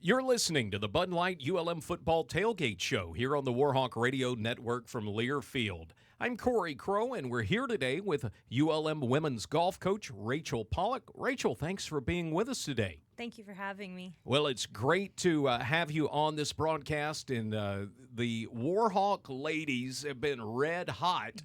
You're listening to the Bud Light ULM Football Tailgate Show here on the Warhawk Radio Network from Learfield. I'm Cory Crowe, and we're here today with ULM women's golf coach Rachel Pollock. Rachel, thanks for being with us today. Thank you for having me. Well, it's great to have you on this broadcast, and the Warhawk ladies have been red hot.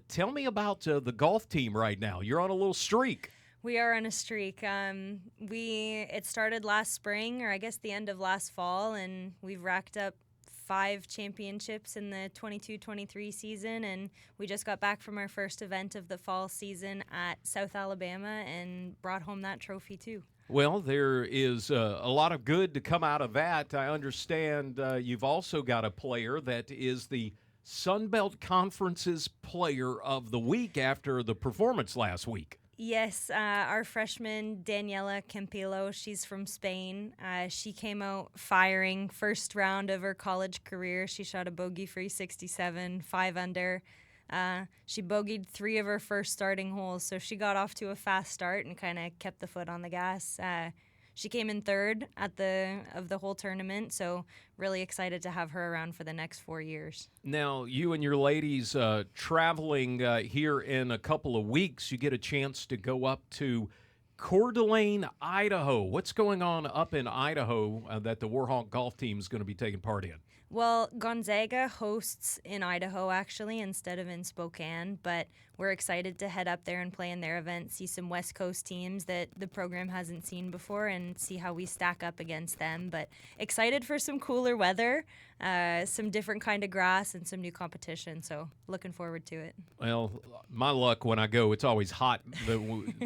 Tell me about the golf team right now. You're on a little streak. We are on a streak. It started last spring, or I guess the end of last fall, and we've racked up 5 championships in the 22-23 season, and we just got back from our first event of the fall season at South Alabama and brought home that trophy too. Well, there is a lot of good to come out of that. I understand you've also got a player that is the Sun Belt Conference's Player of the Week after the performance last week. Yes, our freshman, Daniela Campillo, she's from Spain. She came out firing first round of her college career. She shot a bogey-free 67, 5 under. She bogeyed 3 of her first starting holes, so she got off to a fast start and kind of kept the foot on the gas. She came in third of the whole tournament, so really excited to have her around for the next 4 years. Now, you and your ladies traveling here in a couple of weeks, you get a chance to go up to Coeur d'Alene, Idaho. What's going on up in Idaho that the Warhawk golf team is going to be taking part in? Well, Gonzaga hosts in Idaho, actually, instead of in Spokane, but we're excited to head up there and play in their event, see some West Coast teams that the program hasn't seen before, and see how we stack up against them. But excited for some cooler weather, some different kind of grass, and some new competition, so looking forward to it. Well, my luck when I go, it's always hot.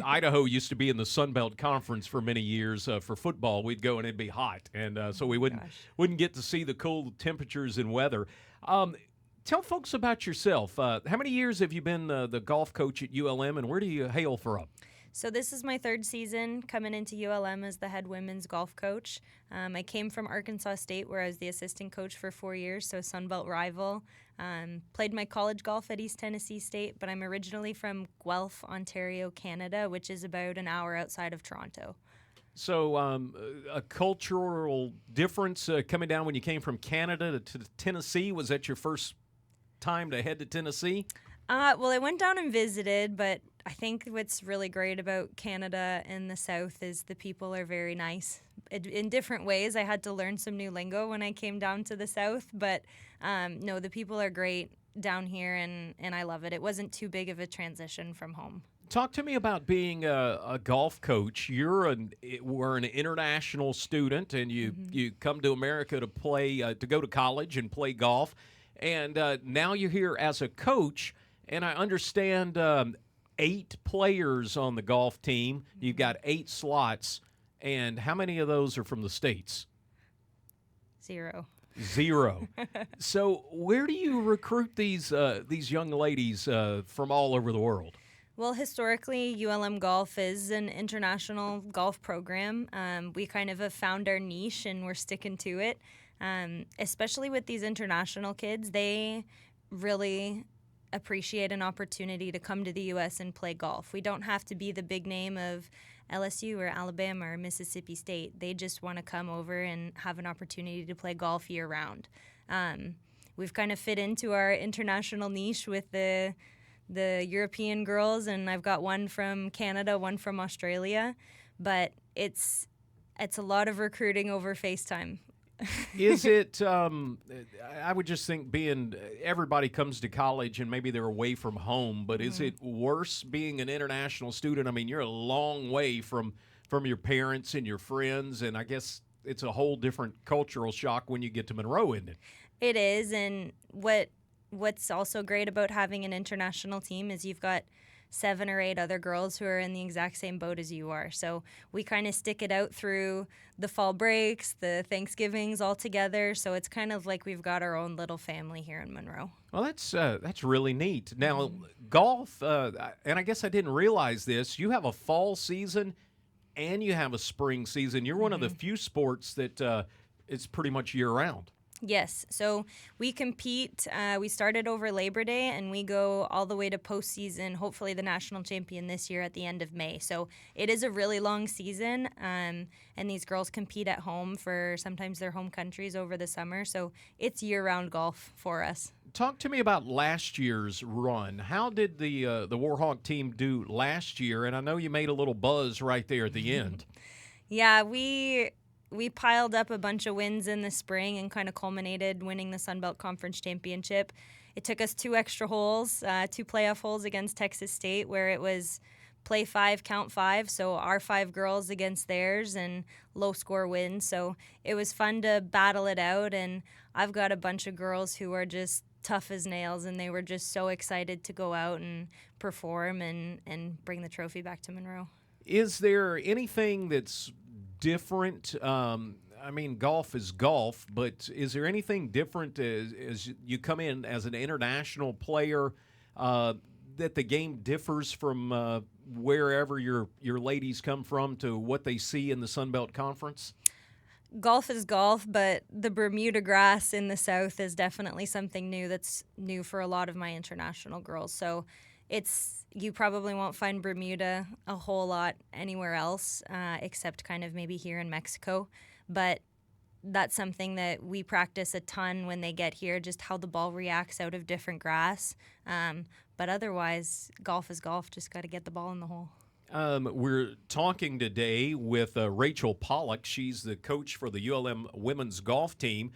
Idaho used to be in the Sun Belt Conference for many years for football. We'd go and it'd be hot, and so we wouldn't get to see the cold temperatures and weather. Tell folks about yourself. How many years have you been the golf coach at ULM, and where do you hail from? So this is my 3rd season coming into ULM as the head women's golf coach. I came from Arkansas State, where I was the assistant coach for 4 years, so Sunbelt rival. Played my college golf at East Tennessee State, but I'm originally from Guelph, Ontario, Canada, which is about an hour outside of Toronto. So a cultural difference coming down when you came from Canada to Tennessee. Was that your first time to head to Tennessee? Well, I went down and visited, but I think what's really great about Canada and the South is the people are very nice. In different ways, I had to learn some new lingo when I came down to the South, but no, the people are great down here, and I love it. It wasn't too big of a transition from home. Talk to me about being a golf coach. We're an international student, and you come to America to play, to go to college and play golf, and now you're here as a coach. And I understand 8 players on the golf team. You've got 8 slots, and how many of those are from the States? 0. So where do you recruit these young ladies from all over the world? Well, historically, ULM Golf is an international golf program. We kind of have found our niche, and we're sticking to it. Especially with these international kids, they really appreciate an opportunity to come to the U.S. and play golf. We don't have to be the big name of LSU or Alabama or Mississippi State. They just want to come over and have an opportunity to play golf year-round. We've kind of fit into our international niche with the European girls, and I've got one from Canada, one from Australia, but it's a lot of recruiting over FaceTime. Is it, I would just think everybody comes to college and maybe they're away from home, but is it worse being an international student? I mean, you're a long way from your parents and your friends, and I guess it's a whole different cultural shock when you get to Monroe, isn't it? It is, and what's also great about having an international team is you've got 7 or 8 other girls who are in the exact same boat as you are. So we kind of stick it out through the fall breaks, the Thanksgivings all together. So it's kind of like we've got our own little family here in Monroe. Well, that's really neat. Now, golf, and I guess I didn't realize this, you have a fall season and you have a spring season. You're one of the few sports that it's pretty much year-round. Yes. So we compete. We started over Labor Day and we go all the way to postseason, hopefully the national champion this year at the end of May. So it is a really long season. And these girls compete at home for sometimes their home countries over the summer. So it's year-round golf for us. Talk to me about last year's run. How did the Warhawk team do last year? And I know you made a little buzz right there at the end. Yeah, we piled up a bunch of wins in the spring and kind of culminated winning the Sun Belt Conference Championship. It took us 2 extra holes, 2 playoff holes against Texas State, where it was play 5, count 5, so our 5 girls against theirs and low score wins. So it was fun to battle it out, and I've got a bunch of girls who are just tough as nails, and they were just so excited to go out and perform and bring the trophy back to Monroe. Is there anything that's different? I mean, golf is golf, but is there anything different as you come in as an international player that the game differs from wherever your ladies come from to what they see in the Sun Belt Conference? Golf is golf, but the Bermuda grass in the south is definitely something new that's new for a lot of my international girls. So you probably won't find Bermuda a whole lot anywhere else except kind of maybe here in Mexico. But that's something that we practice a ton when they get here, just how the ball reacts out of different grass. But otherwise, golf is golf. Just got to get the ball in the hole. We're talking today with Rachel Pollock. She's the coach for the ULM women's golf team.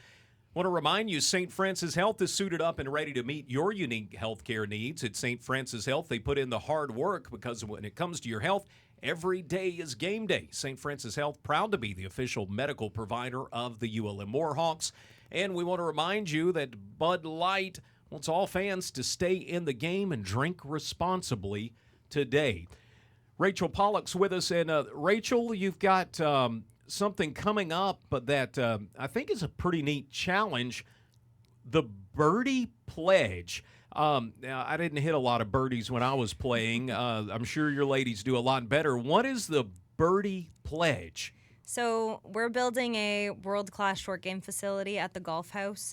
Want to remind you, St. Francis Health is suited up and ready to meet your unique healthcare needs. At St. Francis Health, they put in the hard work because when it comes to your health, every day is game day. St. Francis Health, proud to be the official medical provider of the ULM Warhawks. And we want to remind you that Bud Light wants all fans to stay in the game and drink responsibly today. Rachel Pollock's with us. And Rachel, you've got something coming up that I think is a pretty neat challenge, the Birdie Pledge. Now, I didn't hit a lot of birdies when I was playing. I'm sure your ladies do a lot better. What is the Birdie Pledge? So we're building a world-class short game facility at the golf house.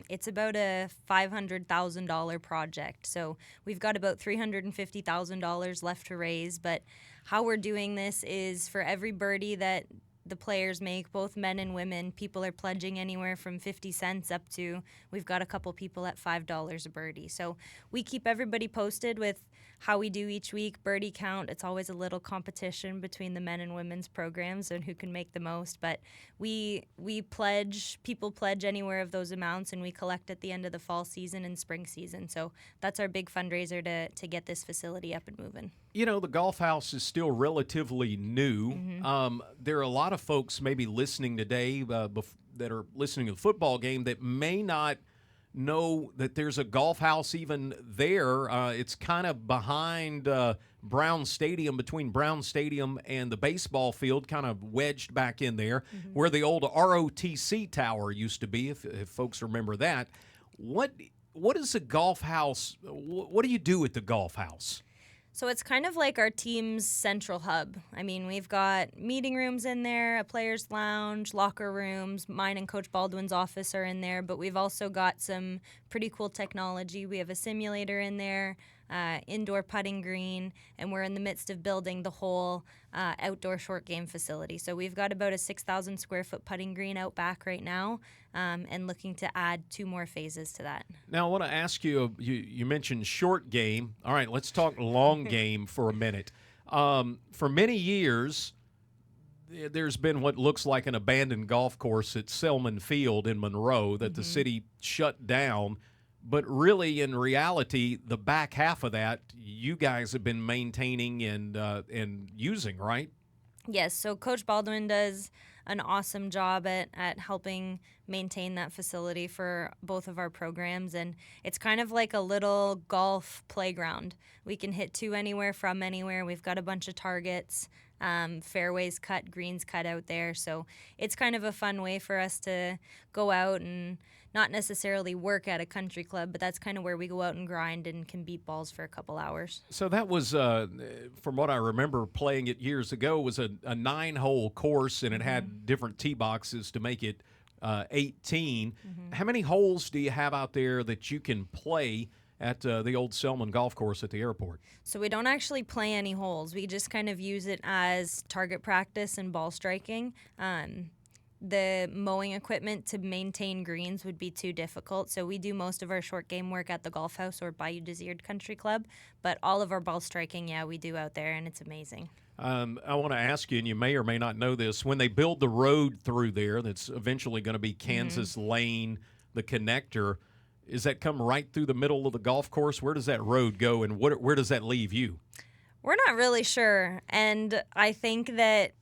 It's about a $500,000 project. So we've got about $350,000 left to raise. But how we're doing this is for every birdie that the players make, both men and women, people are pledging anywhere from 50 cents up to, we've got a couple people at $5 a birdie. So we keep everybody posted with how we do each week, birdie count. It's always a little competition between the men and women's programs and who can make the most. But we pledge, people pledge anywhere of those amounts, and we collect at the end of the fall season and spring season. So that's our big fundraiser to get this facility up and moving. You know, the golf house is still relatively new. Mm-hmm. There are a lot of folks maybe listening today that are listening to the football game that may not know that there's a golf house even there. It's kind of behind Brown Stadium, between Brown Stadium and the baseball field, kind of wedged back in there, where the old ROTC tower used to be, if folks remember that. What is a golf house? What do you do at the golf house? So it's kind of like our team's central hub. I mean, we've got meeting rooms in there, a player's lounge, locker rooms. Mine and Coach Baldwin's office are in there, but we've also got some pretty cool technology. We have a simulator in there, indoor putting green, and we're in the midst of building the whole outdoor short game facility. So we've got about a 6,000 square foot putting green out back right now, and looking to add 2 more phases to that. Now, I want to ask you, you mentioned short game. All right, let's talk long game for a minute. For many years, there's been what looks like an abandoned golf course at Selman Field in Monroe that the city shut down. But really, in reality, the back half of that, you guys have been maintaining and using, right? Yes, so Coach Baldwin does an awesome job at helping maintain that facility for both of our programs, and it's kind of like a little golf playground. We can hit 2 anywhere from anywhere. We've got a bunch of targets, fairways cut, greens cut out there, so it's kind of a fun way for us to go out and not necessarily work at a country club, but that's kind of where we go out and grind and can beat balls for a couple hours. So that was, from what I remember playing it years ago, was a 9-hole course, and it had different tee boxes to make it 18. How many holes do you have out there that you can play at the old Selman Golf Course at the airport? So we don't actually play any holes. We just kind of use it as target practice and ball striking. The mowing equipment to maintain greens would be too difficult, so we do most of our short game work at the golf house or Bayou Désert Country Club, but all of our ball striking, we do out there, and it's amazing. I want to ask you, and you may or may not know this, when they build the road through there that's eventually going to be Kansas Lane, the connector, does that come right through the middle of the golf course? Where does that road go, and where does that leave you? We're not really sure, and I think that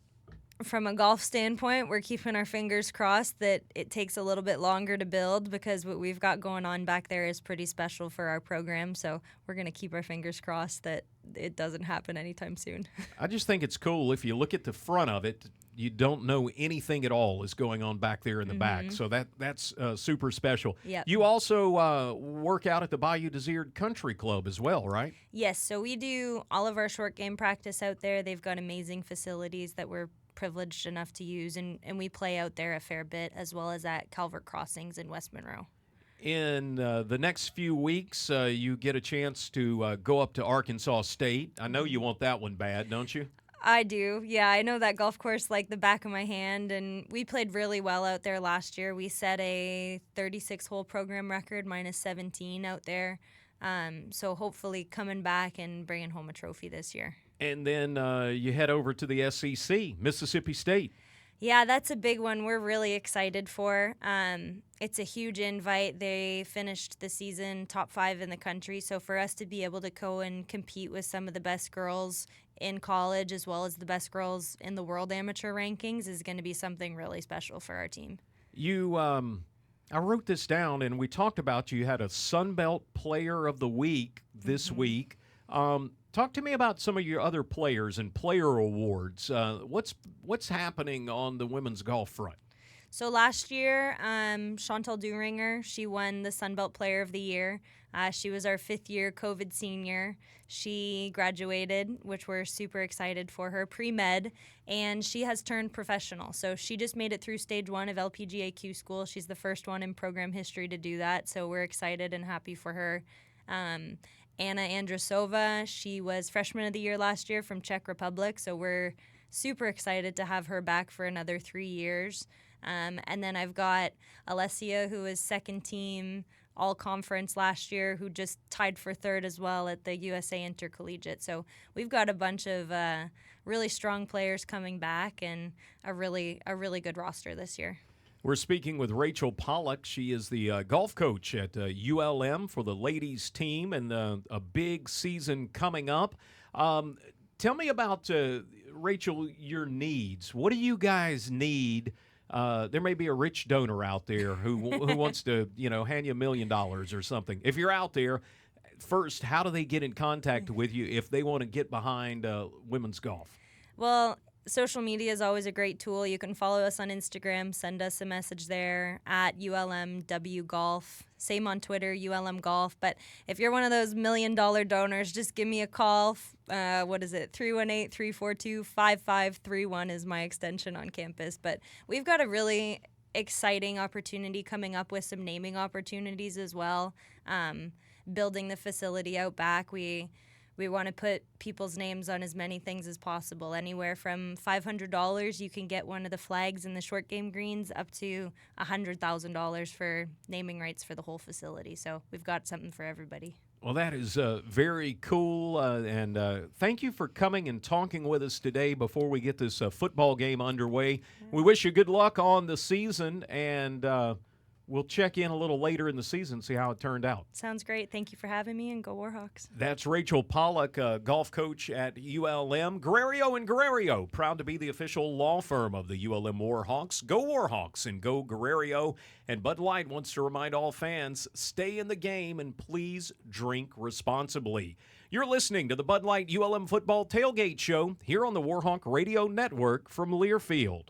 from a golf standpoint, we're keeping our fingers crossed that it takes a little bit longer to build, because what we've got going on back there is pretty special for our program. So we're going to keep our fingers crossed that it doesn't happen anytime soon. I just think it's cool. If you look at the front of it, you don't know anything at all is going on back there in the back. So that's super special. Yep. You also work out at the Bayou Désert Country Club as well, right? Yes, so we do all of our short game practice out there. They've got amazing facilities that we're privileged enough to use, and we play out there a fair bit, as well as at Calvert Crossings in West Monroe. In the next few weeks, you get a chance to go up to Arkansas State. I know you want that one bad, don't you? I do. Yeah, I know that golf course like the back of my hand, and we played really well out there last year. We set a 36-hole program record, minus 17 out there. So hopefully coming back and bringing home a trophy this year. And then you head over to the SEC, Mississippi State. Yeah, that's a big one we're really excited for. It's a huge invite. They finished the season top 5 in the country, so for us to be able to go and compete with some of the best girls in college as well as the best girls in the world amateur rankings is going to be something really special for our team. I wrote this down, and we talked about you had a Sunbelt Player of the Week this week. Talk to me about some of your other players and player awards. What's happening on the women's golf front? So last year, Chantal Duringer, she won the Sunbelt Player of the Year. She was our 5th-year COVID senior. She graduated, which we're super excited for her, pre-med, and she has turned professional. So she just made it through stage 1 of LPGA school. She's the first one in program history to do that, so we're excited and happy for her. Anna Andrasova, she was Freshman of the Year last year from Czech Republic, so we're super excited to have her back for another 3 years. And then I've got Alessia, who was second team all-conference last year, who just tied for 3rd as well at the USA Intercollegiate. So we've got a bunch of really strong players coming back and a really good roster this year. We're speaking with Rachel Pollock. She is the golf coach at ULM for the ladies team, and a big season coming up. Tell me about, Rachel, your needs. What do you guys need? There may be a rich donor out there who wants to, hand you $1 million or something. If you're out there, first, how do they get in contact with you if they want to get behind women's golf? Well, social media is always a great tool. You can follow us on Instagram, send us a message there at ULMW Golf. Same on Twitter, ULM Golf. But if you're one of those $1 million donors, just give me a call. 318-342-5531 is my extension on campus. But we've got a really exciting opportunity coming up with some naming opportunities as well. Building the facility out back, we want to put people's names on as many things as possible. Anywhere from $500, you can get one of the flags in the short game greens, up to $100,000 for naming rights for the whole facility. So we've got something for everybody. Well, that is very cool, and thank you for coming and talking with us today before we get this football game underway. We wish you good luck on the season, and we'll check in a little later in the season, see how it turned out. Sounds great. Thank you for having me, and go Warhawks. That's Rachel Pollock, golf coach at ULM. Guerrero & Guerrero, proud to be the official law firm of the ULM Warhawks. Go Warhawks and go Guerrero. And Bud Light wants to remind all fans, stay in the game and please drink responsibly. You're listening to the Bud Light ULM Football Tailgate Show here on the Warhawk Radio Network from Learfield.